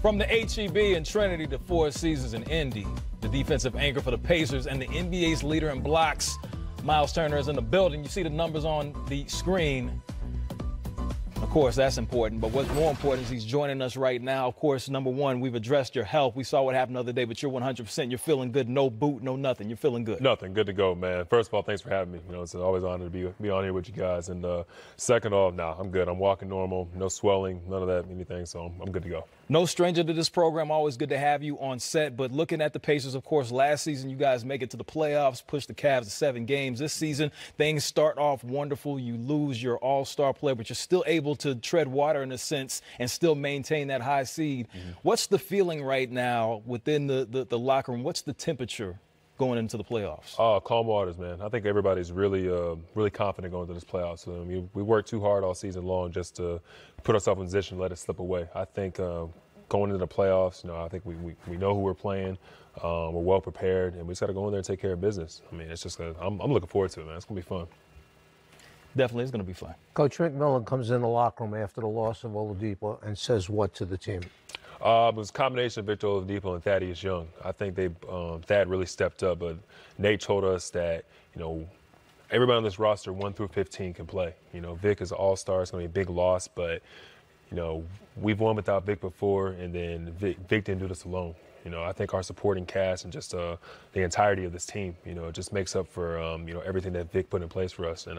From the HEB in Trinity to Four Seasons in Indy, the defensive anchor for the Pacers and the NBA's leader in blocks, Myles Turner is in the building. You see the numbers on the screen. Of course, that's important, but what's more important is he's joining us right now. Of course, number one, we've addressed your health. We saw what happened the other day, but you're 100%. You're feeling good. No boot, no nothing. You're feeling good. Nothing. Good to go, man. First of all, thanks for having me. You know, it's always an honor to be on here with you guys. And second off, I'm good. I'm walking normal. No swelling, none of that, anything. So I'm good to go. No stranger to this program. Always good to have you on set. But looking at the Pacers, of course, last season you guys make it to the playoffs, push the Cavs to 7 games. This season, things start off wonderful. You lose your all-star player, but you're still able to tread water in a sense and still maintain that high seed. What's the feeling right now within the locker room? What's the temperature going into the playoffs? Calm waters, man. I think everybody's really confident going into this playoffs. We worked too hard all season long just to put ourselves in position to let it slip away. I think going into the playoffs, I think we know who we're playing. We're well prepared, and we just got to go in there and take care of business. I mean, it's just I'm looking forward to it, man. It's going to be fun. Definitely, it's going to be fun. Coach McMillan comes in the locker room after the loss of Oladipo and says what to the team? It was a combination of Victor Oladipo and Thaddeus Young. I think Thad really stepped up, but Nate told us that, everybody on this roster 1 through 15 can play. Vic is an all-star. It's going to be a big loss, but, we've won without Vic before, and then Vic didn't do this alone. I think our supporting cast and just the entirety of this team, it just makes up for, everything that Vic put in place for us. And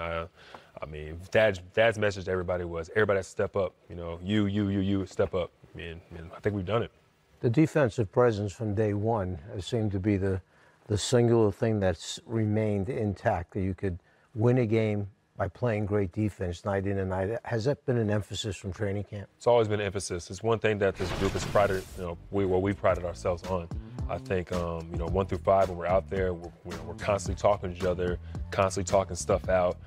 Thad's message to everybody was, everybody has to step up. You step up. And I think we've done it. The defensive presence from day one has seemed to be the singular thing that's remained intact, that you could win a game by playing great defense night in and night out. Has that been an emphasis from training camp? It's always been an emphasis. It's one thing that this group has prided, we prided ourselves on. I think, 1 through 5, when we're out there, we're constantly talking to each other, constantly talking stuff out.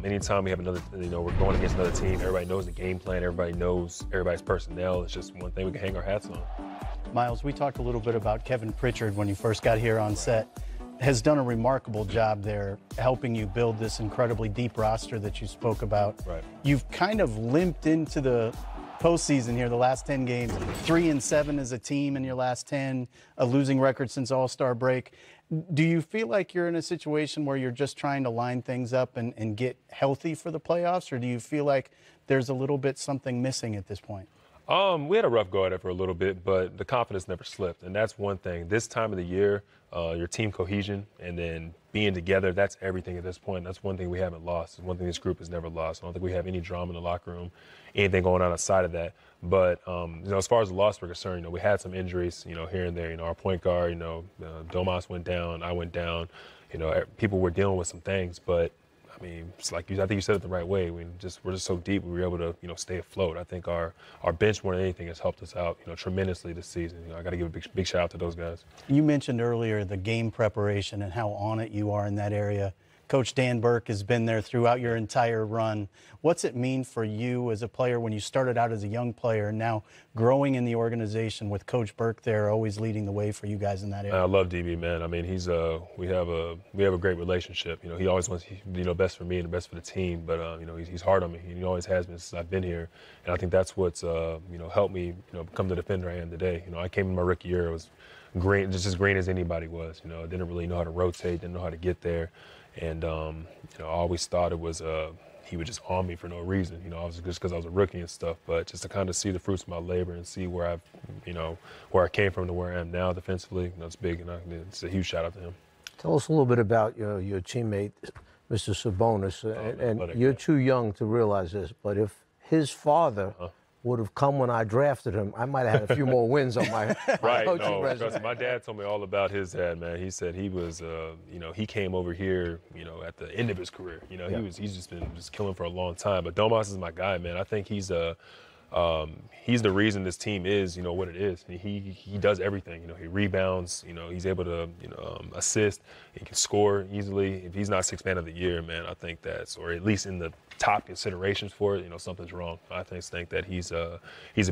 Anytime we have another, we're going against another team, everybody knows the game plan, everybody knows everybody's personnel. It's just one thing we can hang our hats on. Myles, we talked a little bit about Kevin Pritchard when you first got here on set. Has done a remarkable job there helping you build this incredibly deep roster that you spoke about. Right. You've kind of limped into the postseason here, the last 10 games, 3-7 as a team in your last 10, a losing record since All-Star break. Do you feel like you're in a situation where you're just trying to line things up and get healthy for the playoffs, or do you feel like there's a little bit something missing at this point? We had a rough go at it for a little bit, but the confidence never slipped, and that's one thing. This time of the year, your team cohesion and then being together, that's everything at this point. That's one thing we haven't lost. It's one thing this group has never lost. I don't think we have any drama in the locker room, anything going on outside of that. But, as far as the loss we're concerned, we had some injuries, here and there. Our point guard, Domas went down, I went down. People were dealing with some things, but it's like I think you said it the right way. We're just so deep. We were able to, stay afloat. I think our bench more than anything has helped us out, tremendously this season. I got to give a big shout out to those guys. You mentioned earlier the game preparation and how on it you are in that area. Coach Dan Burke has been there throughout your entire run. What's it mean for you as a player when you started out as a young player and now growing in the organization with Coach Burke there, always leading the way for you guys in that area? I love DB, man. We have a great relationship. He always wants best for me and the best for the team. But he's hard on me. He always has been since I've been here. And I think that's what's helped me become the defender I am today. I came in my rookie year. It was green, just as green as anybody was. I didn't really know how to rotate, didn't know how to get there. And, I always thought it was he was just on me for no reason. I was just because I was a rookie and stuff. But just to kind of see the fruits of my labor and see where where I came from to where I am now defensively, that's big. And it's a huge shout out to him. Tell us a little bit about your teammate, Mr. Sabonis. And you're too young to realize this, but if his father would have come when I drafted him, I might have had a few more wins on my coaching resume. My dad told me all about his dad, man. He said he was, he came over here, at the end of his career. He's just been killing for a long time. But Domas is my guy, man. I think he's the reason this team is, what it is. He does everything. He rebounds. He's able to, assist. He can score easily. If he's not Sixth Man of the Year, man, I think that's, or at least in the top considerations for it, something's wrong. I think that he's a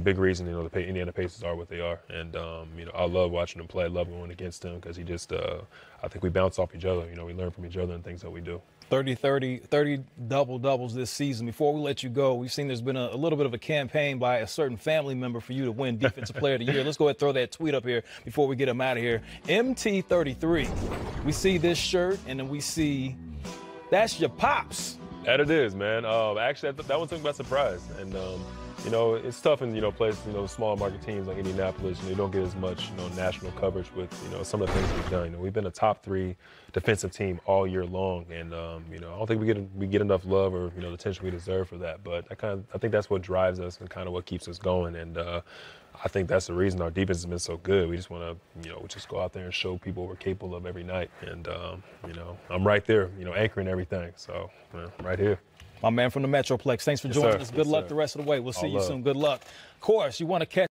big reason, the Indiana Pacers are what they are. And, I love watching him play. I love going against him because he just, I think we bounce off each other. We learn from each other and things that we do. 30 double-doubles this season. Before we let you go, we've seen there's been a little bit of a campaign by a certain family member for you to win Defensive Player of the Year. Let's go ahead and throw that tweet up here before we get him out of here. MT33. We see this shirt, and then we see that's your pops. That it is, man. Actually, that one took me by surprise. And, you know, it's tough in, you know, places, you know, small market teams like Indianapolis, you don't get as much, you know, national coverage with, you know, some of the things we've done. You know, we've been a top 3 defensive team all year long. And, you know, I don't think we get enough love or, you know, the attention we deserve for that. But I think that's what drives us and kind of what keeps us going. And I think that's the reason our defense has been so good. We just want to, you know, just go out there and show people what we're capable of every night. And, you know, I'm right there, you know, anchoring everything. So, right here. My man from the Metroplex, thanks for joining us. Good luck the rest of the way. We'll see you soon. Good luck. Of course, you want to catch